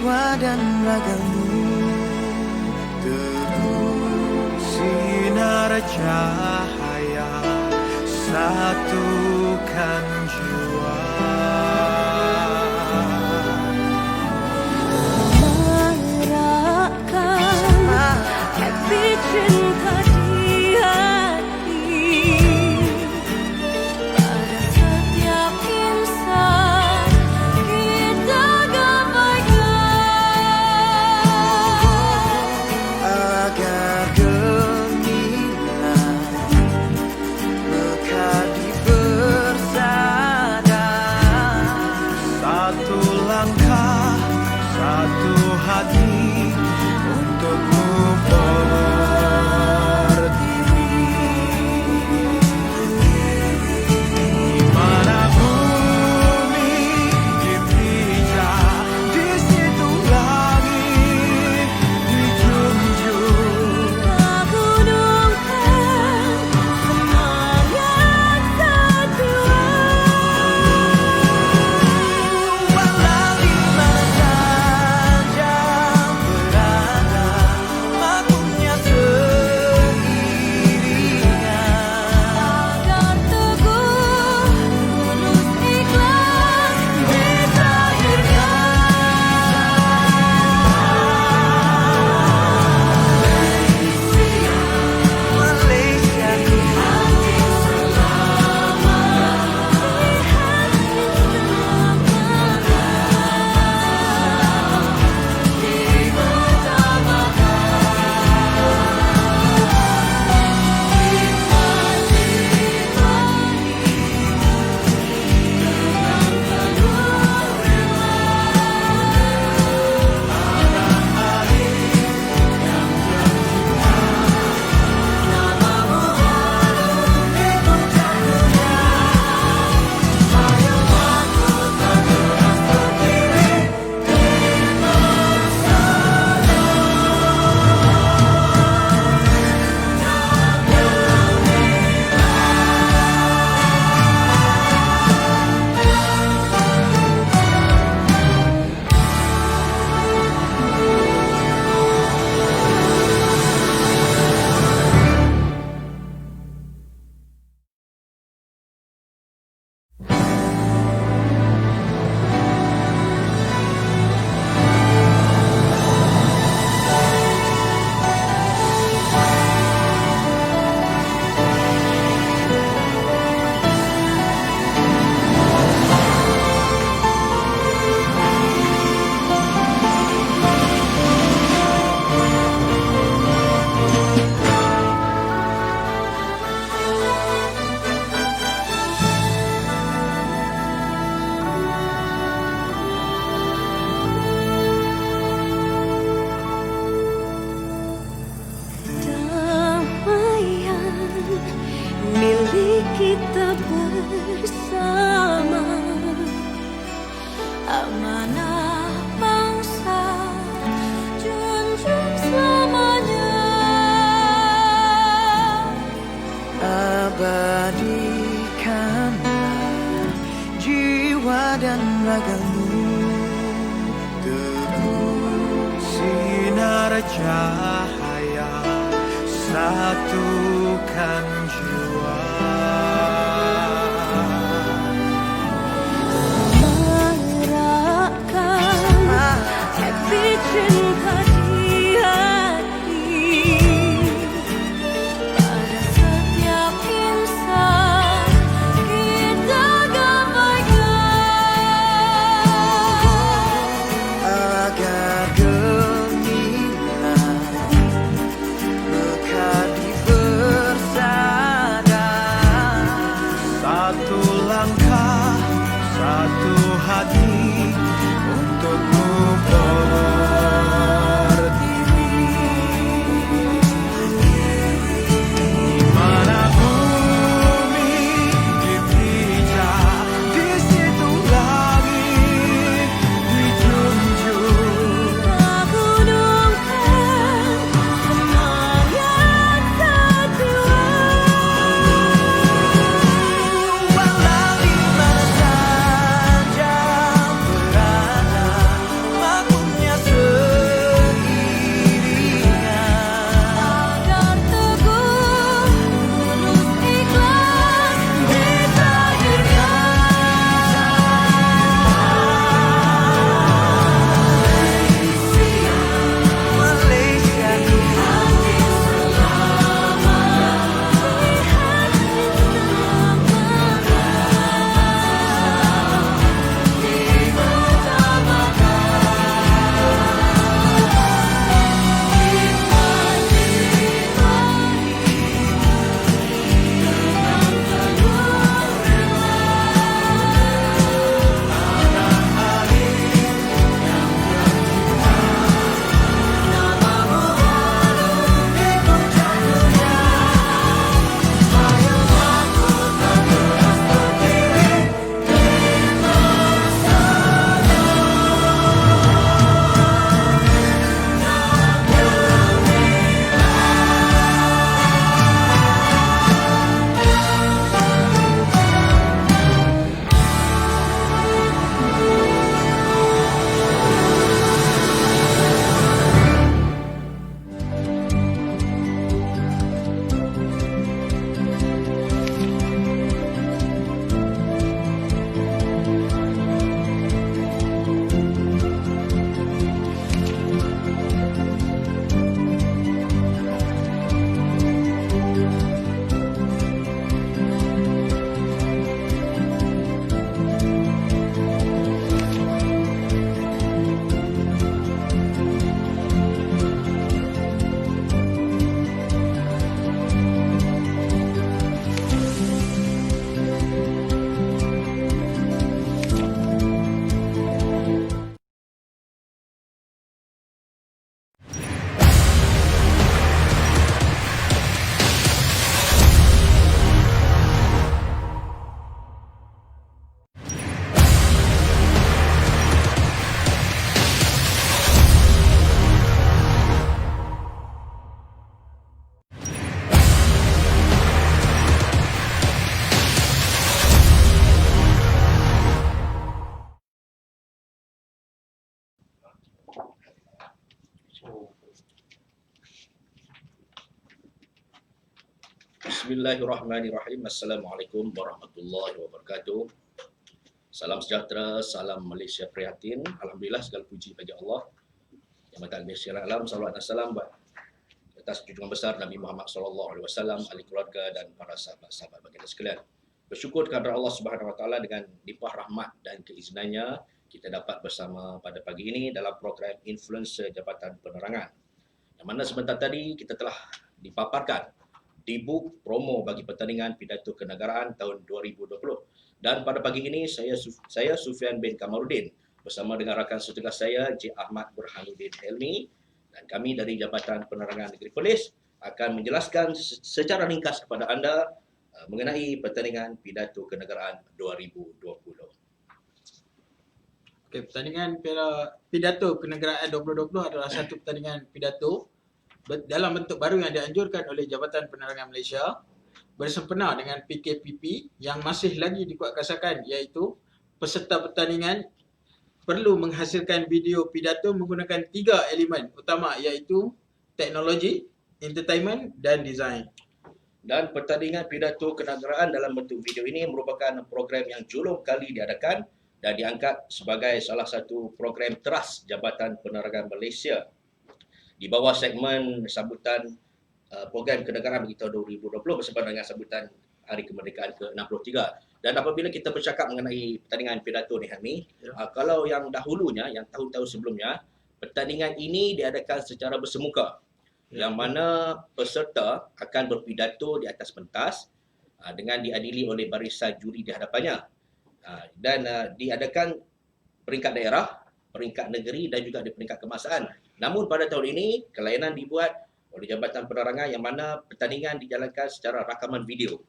jiwa dan ragamu, teguh sinar cahaya satukan jiwa. Semarakkan api cinta di hati pada setiap insan kita gabaikan, agar gemilang mekadi bersada. Satu langkah, satu hati untukmu berdiri. Di mana bumi dipijak, di situ langit dijunjung. menggunungkan semangat kedua. Walau di mana saja berada, maklumnya seiringan. Agar teguh, tulus, ikhlas Malaysiaku, damaian milik kita bersama, amanah bangsa junjung selamanya. abadikanlah jiwa dan ragamu, teguh sinar cahaya satukan jiwa. Semarakkan api cinta di hati pada setiap insan kita gabaikan, Agar gemilang mekadi bersama. Bismillahirrahmanirrahim. Assalamualaikum warahmatullahi wabarakatuh. Salam sejahtera, salam Malaysia prihatin. Alhamdulillah, segala puji bagi Allah yang maha Malaysia alam. Salawat dan salam buat atas junjungan besar Nabi Muhammad SAW, ahli keluarga dan para sahabat-sahabat baginda sekalian. Bersyukur kepada Allah Subhanahu Wa Taala dengan limpah rahmat dan keizinannya kita dapat bersama pada pagi ini dalam program Influencer Jabatan Penerangan. Yang mana sebentar tadi kita telah dipaparkan debut promo bagi pertandingan pidato kenegaraan tahun 2020. Dan pada pagi ini saya Sufian bin Kamarudin bersama dengan rakan setugas saya Encik Ahmad Burhanuddin Helmi dan kami dari Jabatan Penerangan Negeri Perlis akan menjelaskan secara ringkas kepada anda mengenai pertandingan pidato kenegaraan 2020. Okey, pertandingan pidato kenegaraan 2020 adalah satu pertandingan pidato dalam bentuk baru yang dianjurkan oleh Jabatan Penerangan Malaysia bersempena dengan PKPP yang masih lagi dikuatkuasakan, iaitu peserta pertandingan perlu menghasilkan video pidato menggunakan 3 elemen utama, iaitu teknologi, entertainment dan design. Dan pertandingan pidato kenegaraan dalam bentuk video ini merupakan program yang julung kali diadakan dan diangkat sebagai salah satu program teras Jabatan Penerangan Malaysia di bawah segmen sambutan program kenegaraan bagi tahun 2020 bersempena dengan sambutan Hari Kemerdekaan ke-63. Dan apabila kita bercakap mengenai pertandingan pidato ni Helmi, kalau yang dahulunya, yang tahun-tahun sebelumnya, pertandingan ini diadakan secara bersemuka. Yang mana peserta akan berpidato di atas pentas dengan diadili oleh barisan juri di hadapannya. Dan diadakan peringkat daerah, peringkat negeri dan juga di peringkat kebangsaan. Namun pada tahun ini, kelainan dibuat oleh Jabatan Penerangan yang mana pertandingan dijalankan secara rakaman video.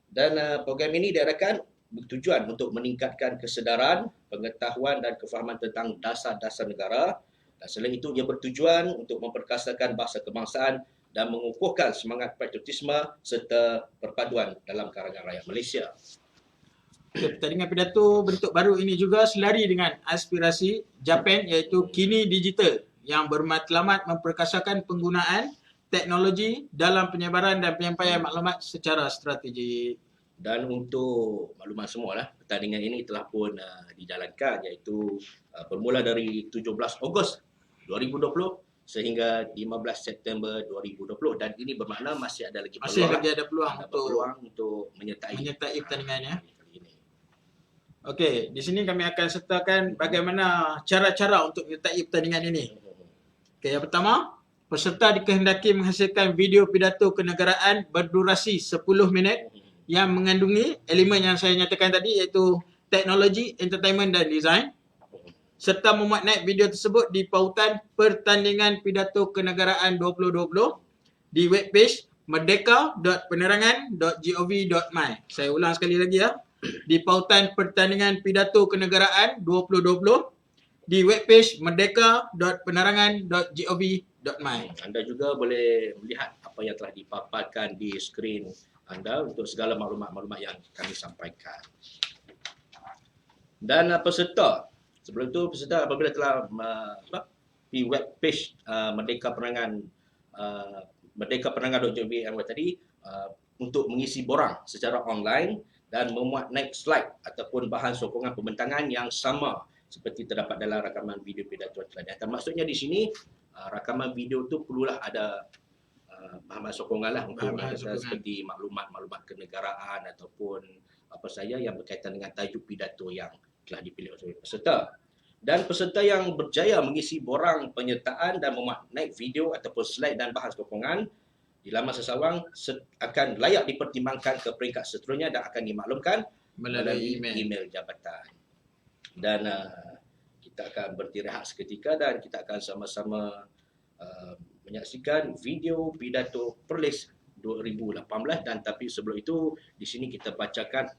Dan program ini diadakan bertujuan untuk meningkatkan kesedaran, pengetahuan dan kefahaman tentang dasar-dasar negara. Dan selain itu, ia bertujuan untuk memperkasakan bahasa kebangsaan dan mengukuhkan semangat patriotisme serta perpaduan dalam kalangan rakyat Malaysia. Pertandingan pidato bentuk baru ini juga selari dengan aspirasi Japan, iaitu Kini Digital, yang bermatlamat memperkasakan penggunaan teknologi dalam penyebaran dan penyampaian maklumat secara strategik. Dan untuk maklumat semualah, pertandingan ini telah pun dijalankan, iaitu bermula dari 17 Ogos 2020 sehingga 15 September 2020, dan ini bermakna masih ada lagi peluang untuk menyertai pertandingannya. Okey, di sini kami akan sertakan bagaimana cara-cara untuk menyertai pertandingan ini. Okey, yang pertama, peserta dikehendaki menghasilkan video pidato kenegaraan berdurasi 10 minit yang mengandungi elemen yang saya nyatakan tadi, iaitu teknologi, entertainment dan design, serta memuat naik video tersebut di pautan pertandingan pidato kenegaraan 2020 di webpage merdeka.penerangan.gov.my. Saya ulang sekali lagi ya. Di pautan pertandingan pidato kenegaraan 2020 di webpage merdeka.penerangan.gov.my. Anda juga boleh melihat apa yang telah dipaparkan di skrin anda untuk segala maklumat-maklumat yang kami sampaikan. Dan peserta, sebelum itu peserta apabila telah di webpage merdeka.penerangan.gov.my tadi untuk mengisi borang secara online dan memuat naik slide ataupun bahan sokongan pembentangan yang sama seperti terdapat dalam rakaman video pidato telah dihantar. Maksudnya di sini rakaman video tu perlulah ada bahan sokongan lah untuk seperti maklumat-maklumat kenegaraan ataupun apa saja yang berkaitan dengan tajuk pidato yang telah dipilih oleh peserta. Dan peserta yang berjaya mengisi borang penyertaan dan memuat naik video ataupun slide dan bahan sokongan di laman sesawang akan layak dipertimbangkan ke peringkat seterusnya dan akan dimaklumkan melalui email jabatan. Dan kita akan bertirahat seketika dan kita akan sama-sama menyaksikan video pidato Perlis 2018, dan tapi sebelum itu di sini kita bacakan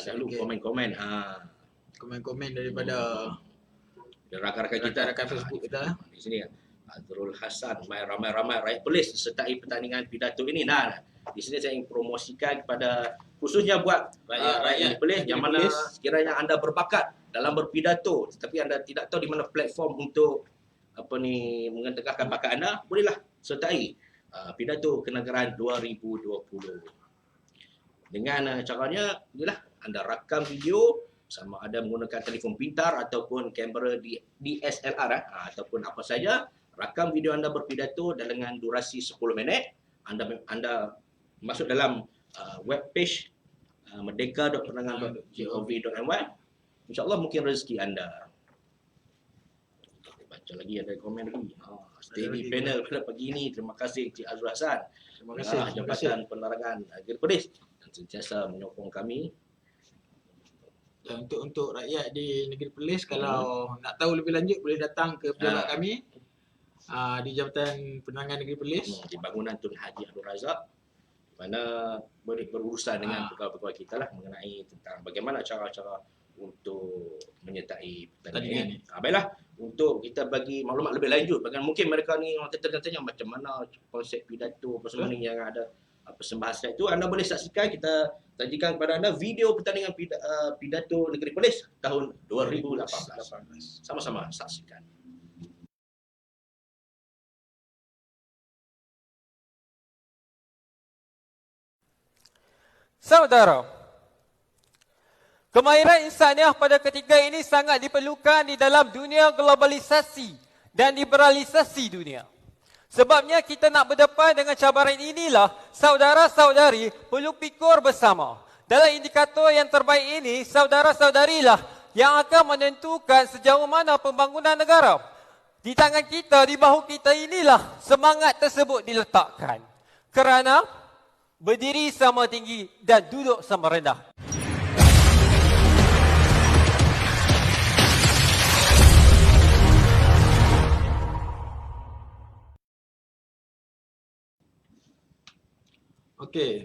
dahulu komen-komen daripada rakan-rakan kita, rakan Facebook kita. Di sini Azrul Hasan, ramai-ramai rakyat Perlis sertai pertandingan pidato ini. Nah, di sini saya ingin promosikan kepada khususnya buat rakyat Perlis yang mana sekiranya anda berbakat dalam berpidato tetapi anda tidak tahu di mana platform untuk mengetegakkan bakat anda, bolehlah sertai Pidato Kenegaraan 2020. Dengan caranya, inilah anda rakam video sama ada menggunakan telefon pintar ataupun kamera DSLR ataupun apa saja, rakam video anda berpidato dengan durasi 10 minit. Anda masuk dalam web page merdeka.penangan.gov.my. InsyaAllah mungkin rezeki anda. Baca lagi ada komen lagi. Steady panel pada pagi ini. Terima kasih Cik Azrul Hassan. Terima kasih. Jabatan Penerangan Negeri Perlis dan sentiasa menyokong kami. Dan untuk rakyat di Negeri Perlis, kalau nak tahu lebih lanjut boleh datang ke pejabat kami di Jabatan Penerangan Negeri Perlis di bangunan Tun Haji Abdul Razak, mana boleh berurusan dengan pegawai-pegawai kita lah mengenai tentang bagaimana cara-cara untuk menyertai pertandingan ini. Baiklah, untuk kita bagi maklumat lebih lanjut, bagaimana mungkin mereka ni orang tertanya macam mana konsep pidato apa semua ni yang ada persembahan slide itu, anda boleh saksikan. Kita sajikan kepada anda video pertandingan pidato Negeri Perlis tahun 2018. Sama-sama saksikan. Saudara, kemahiran insaniah pada ketika ini sangat diperlukan di dalam dunia globalisasi dan liberalisasi dunia. Sebabnya kita nak berdepan dengan cabaran inilah, saudara-saudari perlu fikir bersama. Dalam indikator yang terbaik ini, saudara-saudarilah yang akan menentukan sejauh mana pembangunan negara. Di tangan kita, di bahu kita inilah semangat tersebut diletakkan. Kerana berdiri sama tinggi dan duduk sama rendah. Okey.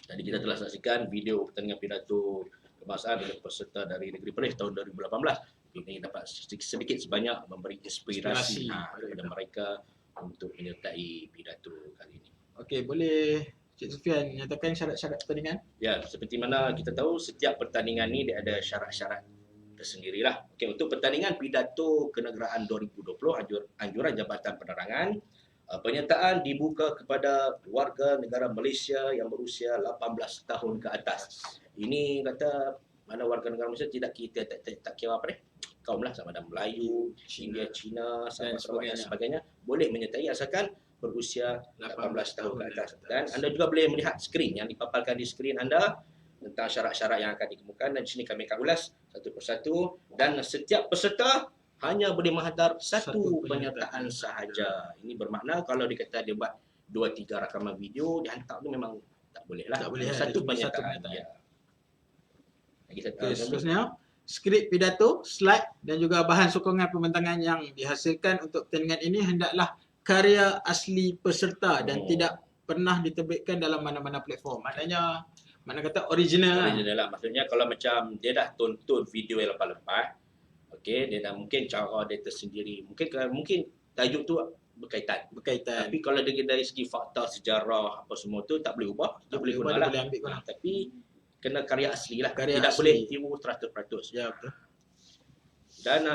Jadi kita telah saksikan video pertandingan pidato kebangsaan oleh peserta dari Negeri Perlis tahun 2018. Ini dapat sedikit sebanyak memberi inspirasi kepada mereka untuk menyertai pidato kali ini. Okey, boleh Cik Sufian nyatakan syarat-syarat pertandingan? Ya, seperti mana kita tahu setiap pertandingan ni dia ada syarat-syarat tersendirilah. Okey, untuk pertandingan pidato kenegaraan 2020 anjuran Jabatan Penerangan, penyertaan dibuka kepada warga negara Malaysia yang berusia 18 tahun ke atas. Ini kata mana warga negara Malaysia tidak tak kira apa ni, kaum lah, sama ada Melayu, India, Cina, dan sebagainya, boleh menyertai asalkan berusia 18 tahun ke atas. Dan anda juga boleh melihat skrin yang dipaparkan di skrin anda tentang syarat-syarat yang akan dikemukakan, dan di sini kami akan ulas satu persatu, dan setiap peserta hanya boleh menghantar satu penyertaan sahaja. Ini bermakna kalau dikata dia buat 2-3 rakaman video, dihantar tu memang tak boleh lah. Tak boleh, satu cuma satu penyertaan. Ya. Lagi satu. Okay, seterusnya, skrip pidato, slide dan juga bahan sokongan pembentangan yang dihasilkan untuk pertandingan ini hendaklah karya asli peserta dan tidak pernah diterbitkan dalam mana-mana platform. Maknanya, mana kata original. Original lah. Maksudnya kalau macam dia dah tonton video yang lepas-lepas, okey, dia dah mungkin cara dia tersendiri. Mungkin tajuk tu berkaitan. Tapi kalau dari segi fakta, sejarah, apa semua tu tak boleh ubah. Dia boleh guna lah. Tapi kena karya asli lah. Tidak boleh tiru 100%. Ya, betul. Dan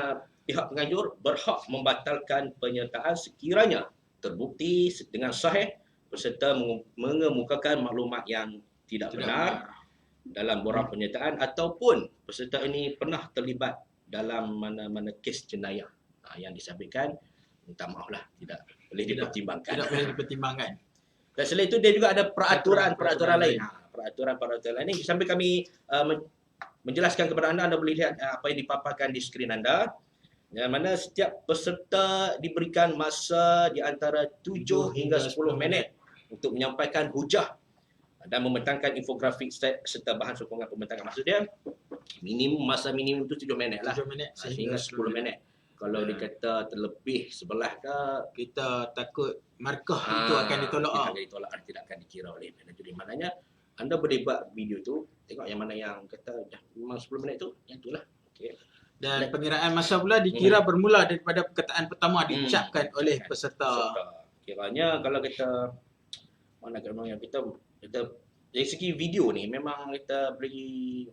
pihak penganjur berhak membatalkan penyertaan sekiranya terbukti dengan sahih peserta mengemukakan maklumat yang tidak benar dalam borang penyertaan ataupun peserta ini pernah terlibat dalam mana-mana kes jenayah yang disabitkan. Minta maaf lah, tidak boleh dipertimbangkan. Tidak boleh dipertimbangkan. Dan selain itu dia juga ada peraturan lain. Peraturan lain ini sambil kami menjelaskan kepada anda boleh lihat apa yang dipaparkan di skrin anda. Yang mana setiap peserta diberikan masa di antara 7 hingga 10 minit untuk menyampaikan hujah dan membentangkan infografik serta bahan sokongan pembentangan. Maksud dia masa minimum itu 7 minit lah. 7 minit sehingga 10 minit. Kalau dikata terlebih sebelah kita takut markah itu akan ditolak. Tidak akan dikira oleh manajer. Maknanya anda boleh buat video tu, tengok yang mana yang kata memang 10 minit tu, yang itulah. Okey. Dan pengiraan masa pula dikira bermula daripada perkataan pertama diucapkan oleh peserta. Kiranya kalau kita dari segi video ni memang kita beri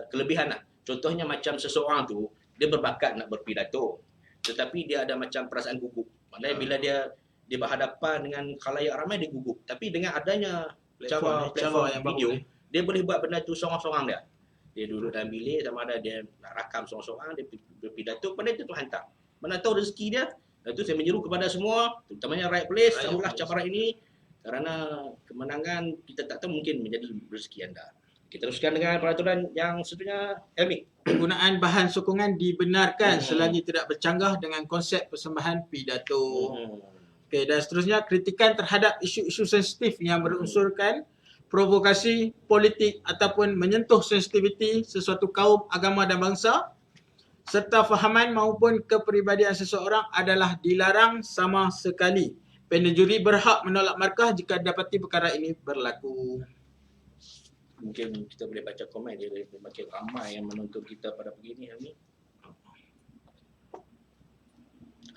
kelebihan lah. Contohnya macam seseorang tu dia berbakat nak berpidato, tetapi dia ada macam perasaan gugup. Maknanya bila dia dia berhadapan dengan khalayak ramai, dia gugup. Tapi dengan adanya Platform yang baru video, ni. dia boleh buat benda tu seorang-seorang dia. Dia duduk dalam bilik, sama ada dia nak rakam seorang-seorang, dia berpidato, pada itu tu hantar. Mana tahu rezeki dia. Itu saya menyeru kepada semua, terutamanya rakyat Perlis, sambutlah cabaran ini kerana kemenangan kita tak tahu mungkin menjadi rezeki anda. Kita teruskan dengan peraturan yang seterusnya, Elmi. Penggunaan bahan sokongan dibenarkan selagi tidak bercanggah dengan konsep persembahan pidato. Okey, dan seterusnya kritikan terhadap isu-isu sensitif yang berunsurkan provokasi politik ataupun menyentuh sensitiviti sesuatu kaum, agama dan bangsa serta fahaman maupun kepribadian seseorang adalah dilarang sama sekali. Panel juri berhak menolak markah jika dapati perkara ini berlaku. Mungkin kita boleh baca komen dia, makin ramai yang menonton kita pada pagi ni, Elmi.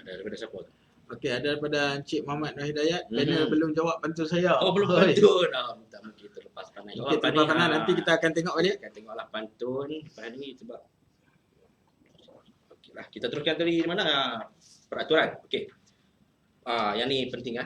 Ada daripada siapa? Okey, ada daripada Encik Muhammad Nur Hidayat. Panel belum jawab pantun saya. Oh, belum pantun. Tak mungkin kita lepas pandai. Okey, terlepas pandang nanti kita akan tengok balik. Akan tengoklah pantun lepas ni sebab okeylah, kita teruskan tadi di mana peraturan. Okey. Yang ni penting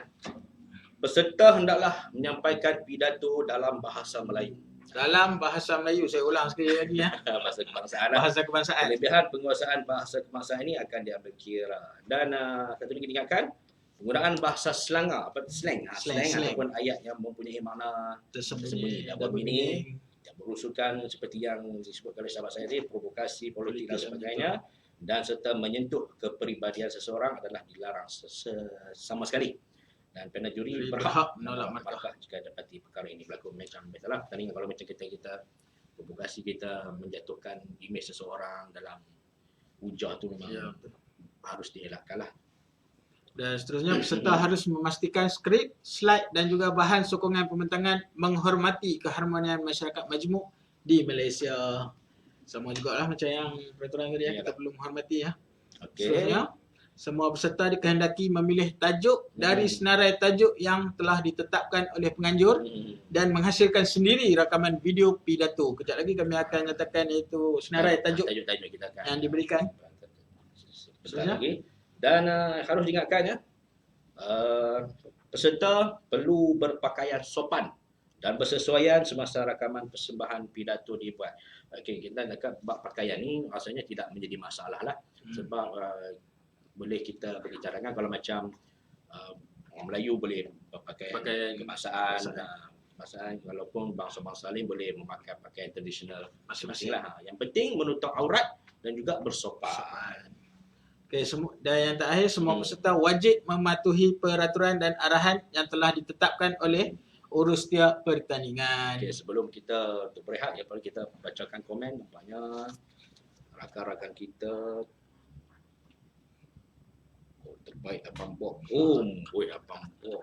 Peserta hendaklah menyampaikan pidato dalam bahasa Melayu. Dalam bahasa Melayu, saya ulang sekali lagi Bahasa kebangsaan. Bahasa kebangsaan. Kelebihan penguasaan bahasa kebangsaan ini akan diambil kira. Dan satu lagi diingatkan, penggunaan bahasa slang Slang. ataupun ayat yang mempunyai makna Tersembunyi, double meaning, yang berusulkan seperti yang disebutkan oleh sahabat saya tadi, provokasi politik dan sebagainya, dan serta menyentuh kepribadian seseorang adalah dilarang sama sekali. Dan panel juri berhak menolak markah jika dapati perkara ini berlaku. Macam biasalah, tadi kalau macam kita provokasi, kita menjatuhkan imej seseorang dalam hujah tu memang harus dielakkan lah. Dan seterusnya, peserta harus memastikan skrip, slide dan juga bahan sokongan pembentangan menghormati keharmonian masyarakat majmuk di Malaysia. Sama jugalah macam yang peraturan tadi kita perlu menghormati Okey. Seterusnya, semua peserta dikehendaki memilih tajuk dari senarai tajuk yang telah ditetapkan oleh penganjur dan menghasilkan sendiri rakaman video pidato. Kejap lagi kami akan nyatakan iaitu senarai tajuk kita akan yang diberikan. Sebentar lagi. Dan harus diingatkan peserta perlu berpakaian sopan dan bersesuaian semasa rakaman persembahan pidato dibuat. Okey, kita nak bab pakaian ni rasanya tidak menjadi masalah lah. Sebab boleh kita bagi cadangan kalau macam orang Melayu boleh berpakaian kebangsaan, walaupun bangsa-bangsa lain boleh memakai pakaian tradisional masing-masing lah. Yang penting menutup aurat dan juga bersopan. Okey, dan yang terakhir, semua peserta wajib mematuhi peraturan dan arahan yang telah ditetapkan oleh urus tiap pertandingan. Okey, sebelum kita berehat, perlu kita bacakan komen. Nampaknya rakan-rakan kita terbaik Abang Bob. Abang Bob.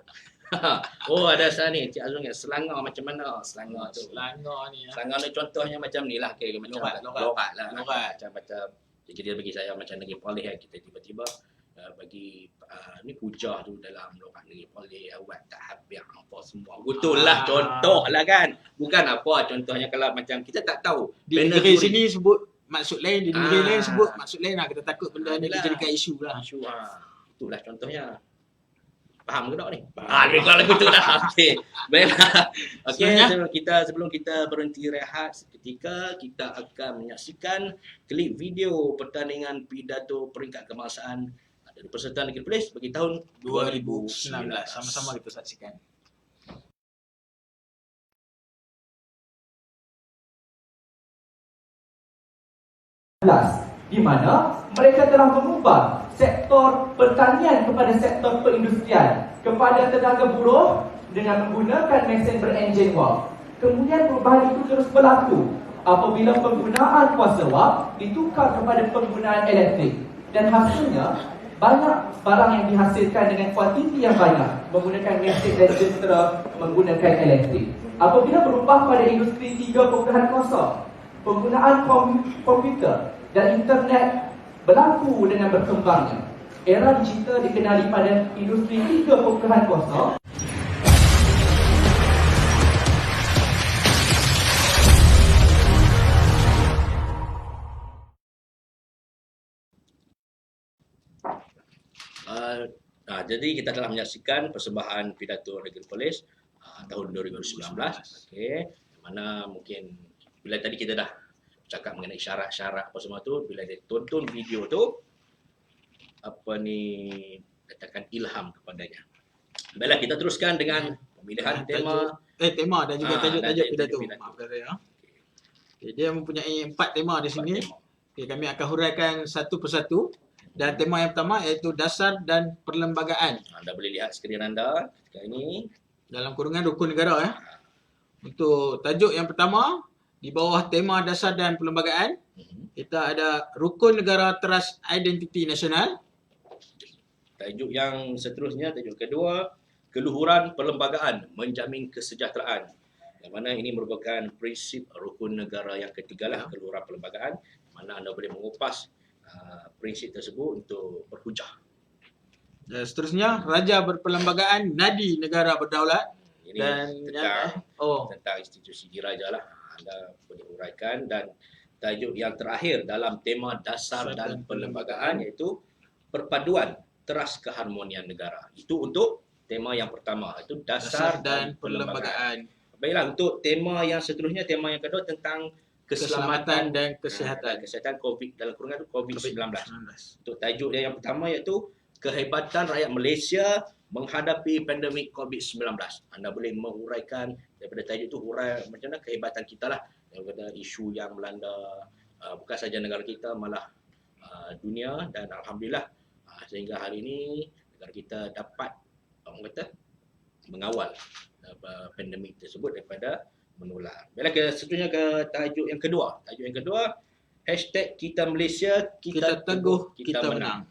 Ada sana ni Cik Azung, Selangor macam mana? Selangor tu. Selangor ni Selangor ni contohnya macam ni lah, kira macam lorat lah. Macam dia bagi saya macam Negeri Poleh kita tiba-tiba bagi ni hujah tu dalam lorat Negeri Poleh, awak tak habis apa semua. Betul lah, contoh lah kan. Bukan apa contohnya kalau macam kita tak tahu. Di negeri sini sebut maksud lain, di negeri lain sebut maksud lain lah. Kita takut benda ni dijadikan isu lah. Itulah contohnya. Faham ke tak ni? Lebih kurang lagu tu dah. Okey. Baiklah. Okey, sebelum kita berhenti rehat seketika, kita akan menyaksikan klip video pertandingan pidato peringkat kebangsaan dari peserta Negeri Perlis bagi tahun 2019. Sama-sama kita saksikan. Di mana mereka telah mengubah sektor pertanian kepada sektor perindustrian, kepada tenaga buruh dengan menggunakan mesin berenjin wap. Kemudian perubahan itu terus berlaku apabila penggunaan kuasa wap ditukar kepada penggunaan elektrik, dan hasilnya banyak barang yang dihasilkan dengan kuantiti yang banyak menggunakan mesin dan jentera menggunakan elektrik. Apabila berubah pada industri 3.0, penggunaan komputer dan internet berlaku dengan berkembangnya. Era digital dikenali pada industri 3.0. Jadi kita telah menyaksikan persembahan pidato Negeri Perlis tahun 2019. Okey, mana mungkin bila tadi kita dah cakap mengenai syarat-syarat apa semua tu, bila dia tonton video tu apa ni datangkan ilham kepadanya. Baiklah, kita teruskan dengan pemilihan tema. Tema dan juga tajuk-tajuk dan pidato. pidato. Maafkan saya. Okay, dia mempunyai 4 tema di sini. Okay, kami akan huraikan satu persatu. Dan tema yang pertama iaitu dasar dan perlembagaan. Anda boleh lihat skrin anda ketika ini. Dalam kurungan rukun negara. Untuk tajuk yang pertama, di bawah tema dasar dan perlembagaan, kita ada rukun negara teras identiti nasional. Tajuk yang seterusnya, tajuk kedua, keluhuran perlembagaan menjamin kesejahteraan. Yang mana ini merupakan prinsip rukun negara yang ketiga lah, keluhuran perlembagaan. Mana anda boleh mengupas prinsip tersebut untuk berhujah. Dan seterusnya, raja berperlembagaan, nadi negara berdaulat. Ini Dan tentang institusi diraja lah. Anda boleh uraikan. Dan tajuk yang terakhir dalam tema dasar dan perlembagaan iaitu perpaduan teras keharmonian negara. Itu untuk tema yang pertama, itu dasar dan perlembagaan. Baiklah, untuk tema yang seterusnya, tema yang kedua tentang keselamatan dan kesihatan. Kesihatan COVID, dalam kurungan itu COVID-19. Untuk tajuk dia yang pertama iaitu kehebatan rakyat Malaysia menghadapi pandemik COVID-19. Anda boleh menguraikan daripada tajuk itu, hurai macam mana kehebatan kita lah daripada isu yang melanda bukan saja negara kita, malah dunia. Dan alhamdulillah sehingga hari ini negara kita dapat mengawal pandemik tersebut daripada menular. Baiklah, seterusnya ke tajuk yang kedua. Tajuk yang kedua, hashtag kita Malaysia, kita teguh, kita menang.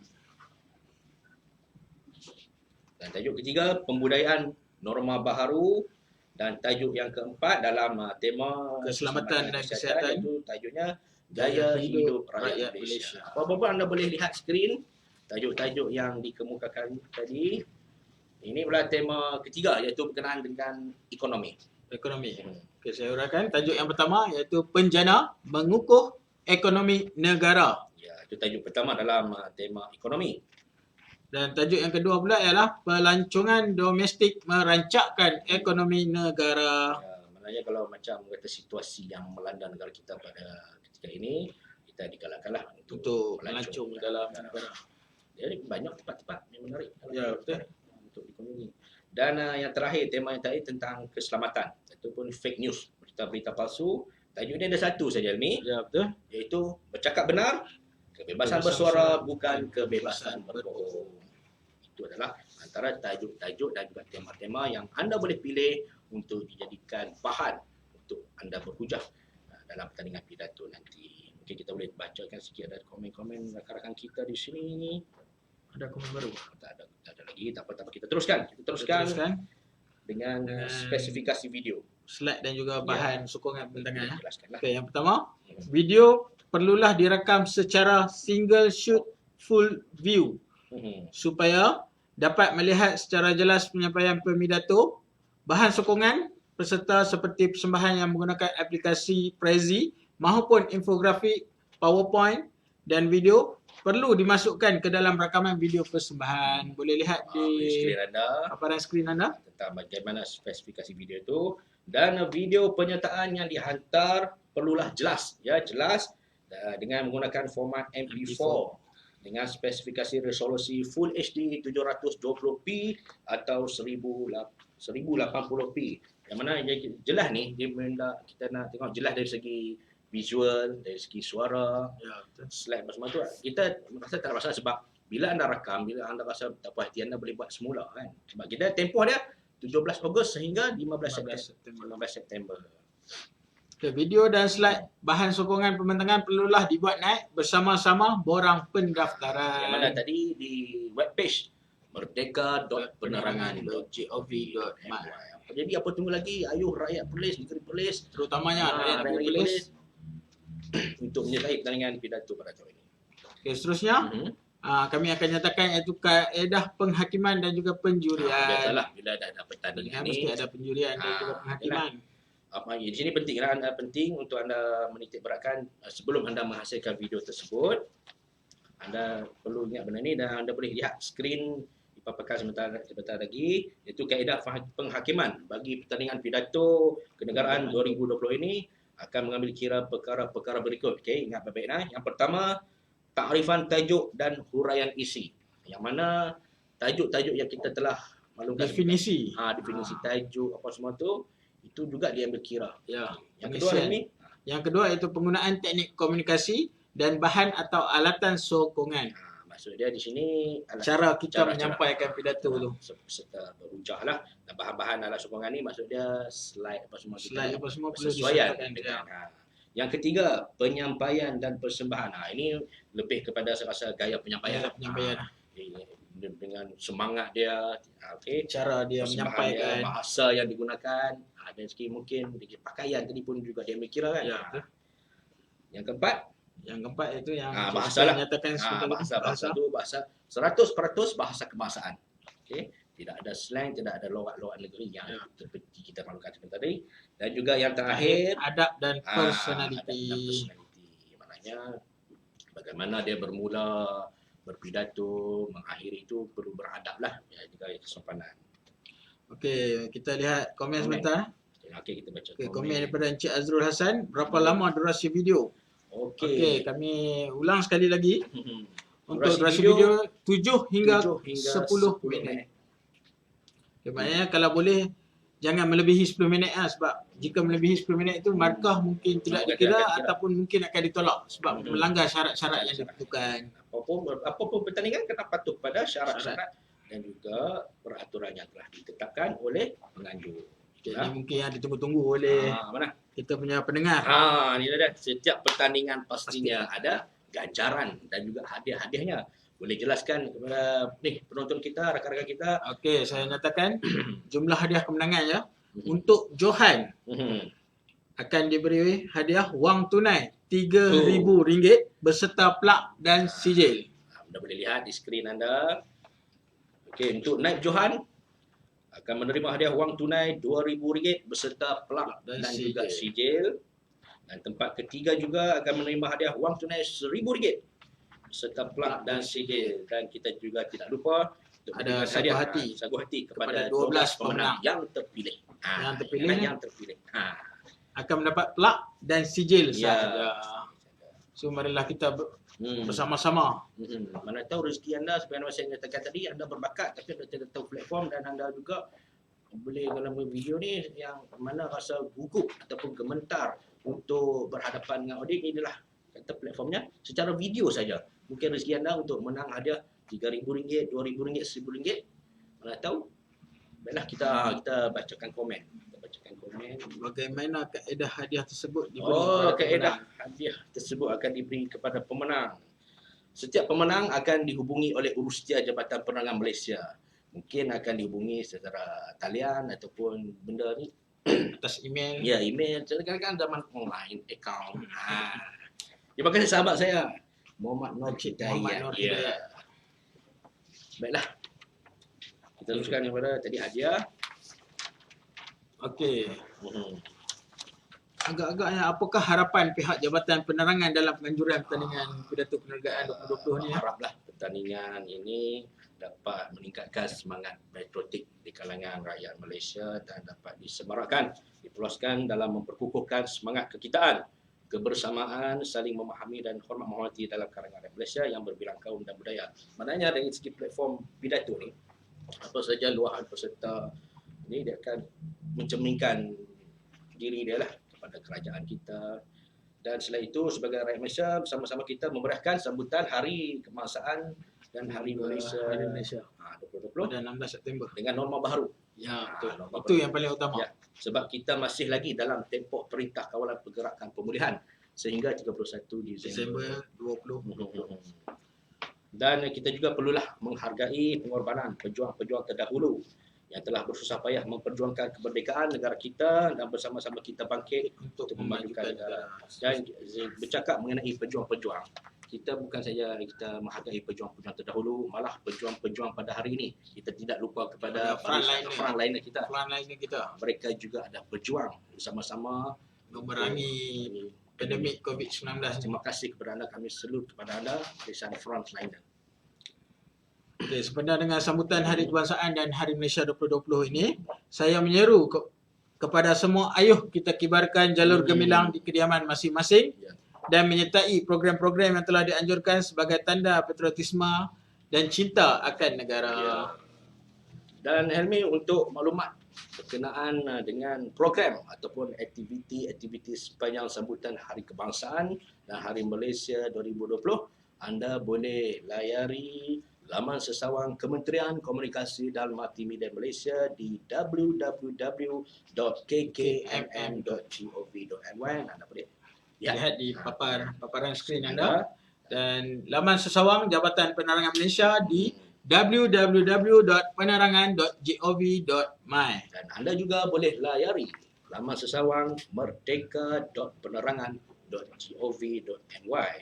Dan tajuk ketiga, pembudayaan norma baharu. Dan tajuk yang keempat dalam tema keselamatan dan kesihatan, itu tajuknya gaya hidup rakyat Malaysia. Apa-apa anda boleh lihat skrin tajuk-tajuk yang dikemukakan tadi. Ini pula tema ketiga iaitu berkenaan dengan ekonomi. Okay, saya uraikan. Tajuk yang pertama iaitu penjana mengukuh ekonomi negara. Ya, itu tajuk pertama dalam tema ekonomi. Dan tajuk yang kedua pula ialah pelancongan domestik merancakkan ekonomi negara. Ya, maknanya kalau macam kata situasi yang melanda negara kita pada ketika ini, kita digalakkanlah untuk melancong dalam negara. Jadi banyak tempat-tempat yang menarik. Ya, betul. Untuk ekonomi. Dan yang terakhir, tema yang terakhir tentang keselamatan ataupun fake news, berita-berita palsu. Tajuk dia ada satu saja, Almi. Ya, betul. Iaitu bercakap benar, kebebasan bersuara bukan kebebasan berbohong. Itu adalah antara tajuk-tajuk dan juga tema-tema yang anda boleh pilih untuk dijadikan bahan untuk anda berhujah dalam pertandingan pidato nanti. Mungkin kita boleh bacakan sikit ada komen-komen rakan-rakan kita di sini. Ada komen baru? Tak ada lagi. Tak apa. Kita teruskan. Kita teruskan dengan spesifikasi video. Slide dan juga bahan sokongan pembintangan. Okay, yang pertama, video perlulah direkam secara single shoot full view supaya dapat melihat secara jelas penyampaian pemidato. Bahan sokongan peserta seperti persembahan yang menggunakan aplikasi Prezi maupun infografik, PowerPoint dan video perlu dimasukkan ke dalam rakaman video persembahan. Boleh lihat di paparan skrin anda tentang bagaimana spesifikasi video itu. Dan video penyertaan yang dihantar perlulah jelas, dengan menggunakan format MP4 dengan spesifikasi resolusi Full HD 720p atau 1080p. Yang mana jelas ni, kita nak tengok jelas dari segi visual, dari segi suara, slide semua tu. Kita rasa tak ada masalah sebab bila anda rakam, bila anda rasa tak puas hati, anda boleh buat semula kan. Sebab kita tempoh dia 17 Ogos sehingga 15 September. Okay, video dan slide bahan sokongan pembentangan perlulah dibuat naik bersama-sama borang pendaftaran. Yang mana tadi di webpage merdeka.penerangan.gov.my. Jadi apa tunggu lagi? Ayuh rakyat Perlis, negeri Perlis, terutamanya rakyat negeri Perlis untuk menyertai pertandingan pidato pada tahun ini. Okay, seterusnya kami akan nyatakan iaitu kaedah penghakiman dan juga penjurian. Biasalah bila ada pertandingan ni mesti ada penjurian dan juga penghakiman. Di sini penting untuk anda menitik beratkan sebelum anda menghasilkan video tersebut, anda perlu ingat benda ni dan anda boleh lihat skrin paparkan sebentar lagi, iaitu kaedah penghakiman bagi pertandingan pidato kenegaraan 2020 ini akan mengambil kira perkara-perkara berikut. Okey, ingat baik-baik nah. Yang pertama, takrifan tajuk dan huraian isi. Yang mana tajuk-tajuk yang kita telah maklumkan, Definisi. definisi tajuk apa semua tu, itu juga diambil kira. Ya. Yang kedua Pengisian. ini, Yang kedua itu penggunaan teknik komunikasi dan bahan atau alatan sokongan. maksud dia di sini Cara kita cara- menyampaikan pidato tu. serta berhujah lah. Dan bahan-bahan alat sokongan ni maksud dia slide apa semua kita Slide apa semua perlu bersesuaian disertakan. dengan Yang ketiga, penyampaian dan persembahan. Ini lebih kepada saya rasa gaya penyampaian. Ya, penyampaian. Dengan semangat dia, okey. Cara dia Persembahan dia, menyampaikan. bahasa yang digunakan, dan sikit mungkin pakaian tadi pun juga dia mikir kan. Ya. Yang keempat, Yang keempat itu yang bahasa saya lah. nyatakan sebentar tadi. bahasa tu bahasa 100% bahasa kebangsaan. Okey, tidak ada slang, tidak ada logat-logat negeri yang seperti kita malukan sebentar tadi. Dan juga yang terakhir, Adab dan adab personality. dan personality. Maknanya bagaimana dia bermula berpidato, mengakhiri itu perlu beradab lah, ya, juga kesopanan. Okey, kita lihat komen Komen. sebentar. Okey, kita baca Okey, komen daripada Encik Azrul Hassan. Berapa lama durasi video? Okey, kami ulang sekali lagi. Untuk durasi video 7 hingga 10 minit. Okay, maknanya kalau boleh jangan melebihi 10 minit sebab jika melebihi 10 minit itu markah mungkin tidak dikira ataupun mungkin akan ditolak sebab melanggar syarat-syarat yang ditentukan. Apapun pertandingan kena patuh pada syarat-syarat dan juga peraturan yang telah ditetapkan oleh penganjur. Jadi mungkin yang ditunggu-tunggu oleh Mana? kita punya pendengar. Ini dia. Setiap pertandingan pastinya ada ganjaran dan juga hadiah-hadiahnya. Boleh jelaskan kepada penonton kita, rakan-rakan kita? Okey, saya nyatakan jumlah hadiah kemenangan ya. Untuk Johan akan diberi hadiah wang tunai RM3,000 beserta plak dan sijil. Anda boleh lihat di skrin anda. Okey, untuk Naib Johan akan menerima hadiah wang tunai RM2,000 beserta plak dan juga sijil. Dan tempat ketiga juga akan menerima hadiah wang tunai RM1,000 beserta plak dan sijil. Dan kita juga tidak lupa untuk Ada memberikan sagu hati kepada 12 pemenang yang terpilih. Yang terpilih. Akan mendapat plak dan sijil Ya. sahaja. So marilah kita bersama-sama. Mana tahu rezeki anda seperti yang saya nyatakan tadi, anda berbakat tapi anda tidak tahu platform, dan anda juga boleh dalam video ni yang mana rasa gugup ataupun gementar untuk berhadapan dengan audit, ini adalah kata platformnya secara video saja. Mungkin rezeki anda untuk menang hadiah RM3,000, RM2,000, RM1,000. Mana tahu. Baiklah, kita bacakan komen. Bagaimana kaedah hadiah tersebut diberi Kaedah hadiah tersebut akan diberi kepada pemenang. Setiap pemenang akan dihubungi oleh Urustia Jabatan Penerangan Malaysia. Mungkin akan dihubungi secara talian ataupun benda ni atas email. ya, email. Kadang-kadang zaman online account. Terima kasih sahabat saya Muhammad Nur Hidayat. Ya. Baiklah. Kita teruskan kepada tadi hadiah. Okey. Agak-agaknya apakah harapan pihak Jabatan Penerangan dalam penganjuran pertandingan pidato kenegaraan 2020 ni? Haraplah pertandingan ini dapat meningkatkan semangat patriotik di kalangan rakyat Malaysia dan dapat disemarakkan, dipuluskan dalam memperkukuhkan semangat kekitaan, kebersamaan, saling memahami dan hormat menghormati dalam kalangan rakyat Malaysia yang berbilang kaum dan budaya. Maknanya dari segi platform pidato ni, apa saja luahan peserta ini dia akan mencerminkan diri dia lah kepada kerajaan kita. Dan selain itu, sebagai rakyat Malaysia, bersama-sama kita memeriahkan sambutan Hari Kebangsaan dan Hari Malaysia, Hari Malaysia 2020 pada 16 September. dengan norma baru. Ya, betul. norma Itu baru. yang paling utama. Ya, sebab kita masih lagi dalam tempoh Perintah Kawalan Pergerakan Pemulihan sehingga 31 Desember 2020. Dan kita juga perlulah menghargai pengorbanan pejuang-pejuang terdahulu yang telah bersusah payah memperjuangkan kemerdekaan negara kita dan bersama-sama kita bangkit Untuk memajukan memajukan negara. Dan bercakap mengenai pejuang-pejuang, kita bukan saja kita menghargai pejuang-pejuang terdahulu, malah pejuang-pejuang pada hari ini. Kita tidak lupa kepada frontliner kita. Frontline kita Mereka juga ada berjuang bersama-sama memerangi pandemik COVID-19 ni. Terima kasih kepada anda, kami salute kepada anda, barisan frontliner. Okay, sebenarnya dengan sambutan Hari Kebangsaan dan Hari Malaysia 2020 ini, saya menyeru kepada semua ayuh kita kibarkan jalur gemilang di kediaman masing-masing Ya. dan menyertai program-program yang telah dianjurkan sebagai tanda patriotisme dan cinta akan negara. Ya. Dan Helmi, untuk maklumat berkenaan dengan program ataupun aktiviti sepanjang sambutan Hari Kebangsaan dan Hari Malaysia 2020, anda boleh layari laman sesawang Kementerian Komunikasi dan Multimedia Malaysia di www.kkmm.gov.my. Anda boleh Lihat di paparan skrin anda. Dan laman sesawang Jabatan Penerangan Malaysia di www.penerangan.gov.my. Dan anda juga boleh layari laman sesawang merdeka.penerangan.gov.my.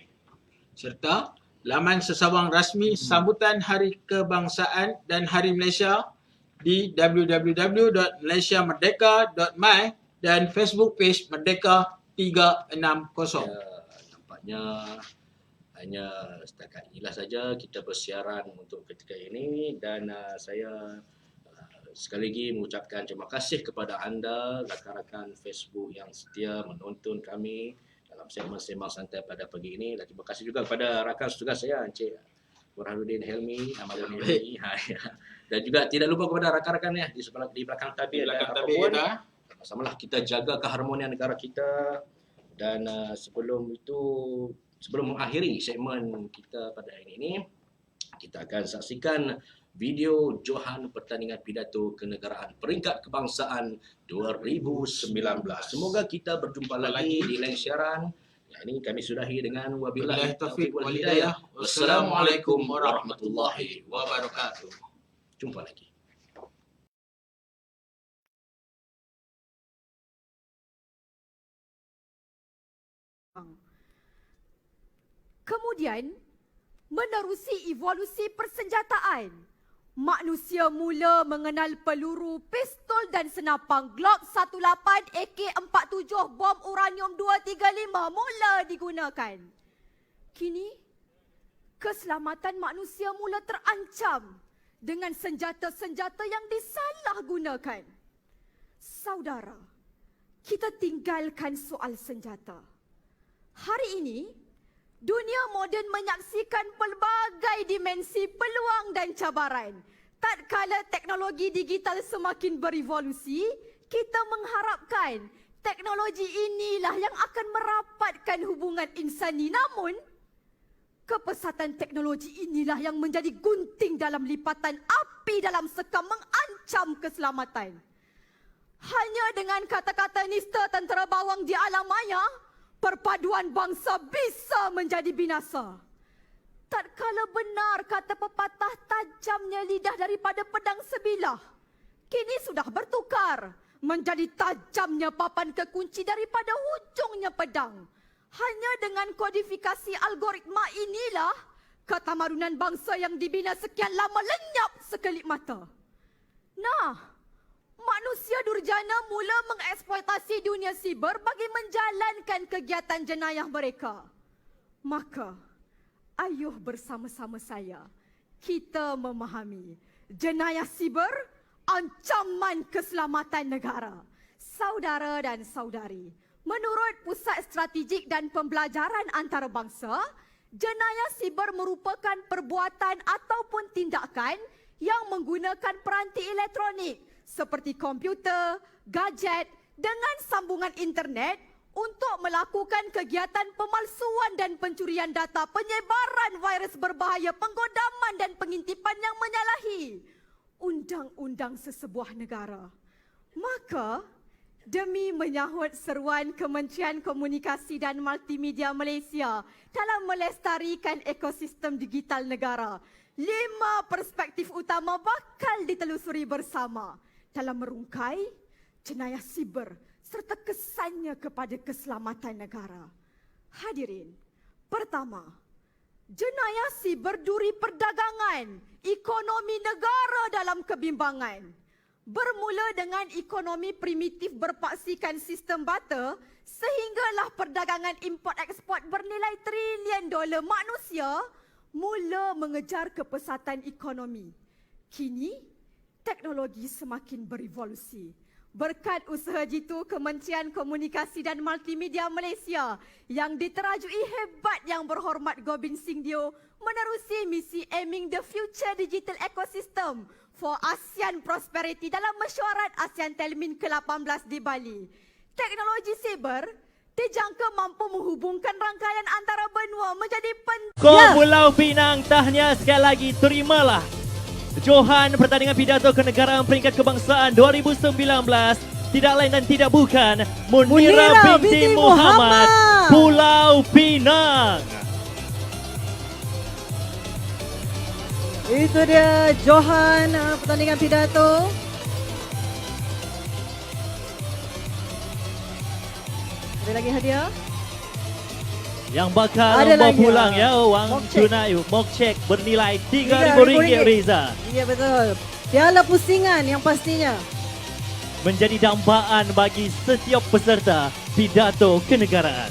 Serta laman sesawang rasmi sambutan Hari Kebangsaan dan Hari Malaysia di www.malaysiamerdeka.my dan Facebook page Merdeka 360. Ya, nampaknya hanya setakat inilah saja kita bersiaran untuk ketika ini, dan saya sekali lagi mengucapkan terima kasih kepada anda rakan-rakan Facebook yang setia menonton kami dalam segmen Sembang Santai pada pagi ini. Dan terima kasih juga kepada rakan tugas saya Encik Burhanuddin Helmi, Ahmad Helmi. Dan juga tidak lupa kepada rakan-rakan di belakang tabir dan apapun. Samalah kita jaga keharmonian negara kita. Dan sebelum mengakhiri segmen kita pada hari ini, kita akan saksikan video Johan pertandingan pidato kenegaraan peringkat kebangsaan 2019. Semoga kita berjumpa lagi di lain siaran. Ya, ini kami sudahi dengan wabillahi taufiq wal hidayah. Wassalamualaikum warahmatullahi wabarakatuh. Jumpa lagi. Kemudian, menerusi evolusi persenjataan, manusia mula mengenal peluru, pistol dan senapang Glock 18 AK-47 bom uranium 235 mula digunakan. Kini, keselamatan manusia mula terancam dengan senjata-senjata yang disalahgunakan. Saudara, kita tinggalkan soal senjata. Hari ini, dunia moden menyaksikan pelbagai dimensi peluang dan cabaran. Tatkala teknologi digital semakin berevolusi, kita mengharapkan teknologi inilah yang akan merapatkan hubungan insani. Namun, kepesatan teknologi inilah yang menjadi gunting dalam lipatan api dalam sekam mengancam keselamatan. Hanya dengan kata-kata nista tentera bawang di alam maya, perpaduan bangsa bisa menjadi binasa. Tatkala benar kata pepatah, tajamnya lidah daripada pedang sebilah, kini sudah bertukar menjadi tajamnya papan kekunci daripada hujungnya pedang. Hanya dengan kodifikasi algoritma inilah ketamadunan bangsa yang dibina sekian lama lenyap sekelip mata. Nah, manusia durjana mula mengeksploitasi dunia siber bagi menjalankan kegiatan jenayah mereka. Maka, ayuh bersama-sama saya, kita memahami jenayah siber ancaman keselamatan negara. Saudara dan saudari, menurut Pusat Strategik dan Pembelajaran Antarabangsa, jenayah siber merupakan perbuatan ataupun tindakan yang menggunakan peranti elektronik seperti komputer, gadget dengan sambungan internet untuk melakukan kegiatan pemalsuan dan pencurian data, penyebaran virus berbahaya, penggodaman dan pengintipan yang menyalahi undang-undang sesebuah negara. Maka, demi menyahut seruan Kementerian Komunikasi dan Multimedia Malaysia dalam melestarikan ekosistem digital negara, 5 perspektif utama bakal ditelusuri bersama dalam merungkai jenayah siber serta kesannya kepada keselamatan negara. Hadirin, pertama, jenayah siber duri perdagangan, ekonomi negara dalam kebimbangan. Bermula dengan ekonomi primitif berpaksikan sistem barter, sehinggalah perdagangan import ekspor bernilai trilion dolar. Manusia mula mengejar kepesatan ekonomi. Kini, teknologi semakin berevolusi. Berkat usaha jitu Kementerian Komunikasi dan Multimedia Malaysia yang diterajui hebat yang berhormat Gobind Singh Dio menerusi misi Aiming the Future Digital Ecosystem for ASEAN Prosperity dalam mesyuarat ASEAN Telmin ke-18 di Bali. Teknologi siber dijangka mampu menghubungkan rangkaian antara benua menjadi penting. Pulau Pinang, tahniah sekali lagi, terimalah Johan pertandingan pidato kenegaraan peringkat kebangsaan 2019, tidak lain dan tidak bukan Munira binti Muhammad, Pulau Pinang. Itu dia Johan pertandingan pidato. Ada lagi hadiah? Yang bakal Ada membawa lagi, pulang ya wang mock check. tunai mock check bernilai RM3,000 Reza. Ya betul. Piala pusingan yang pastinya. Menjadi dambaan bagi setiap peserta pidato kenegaraan.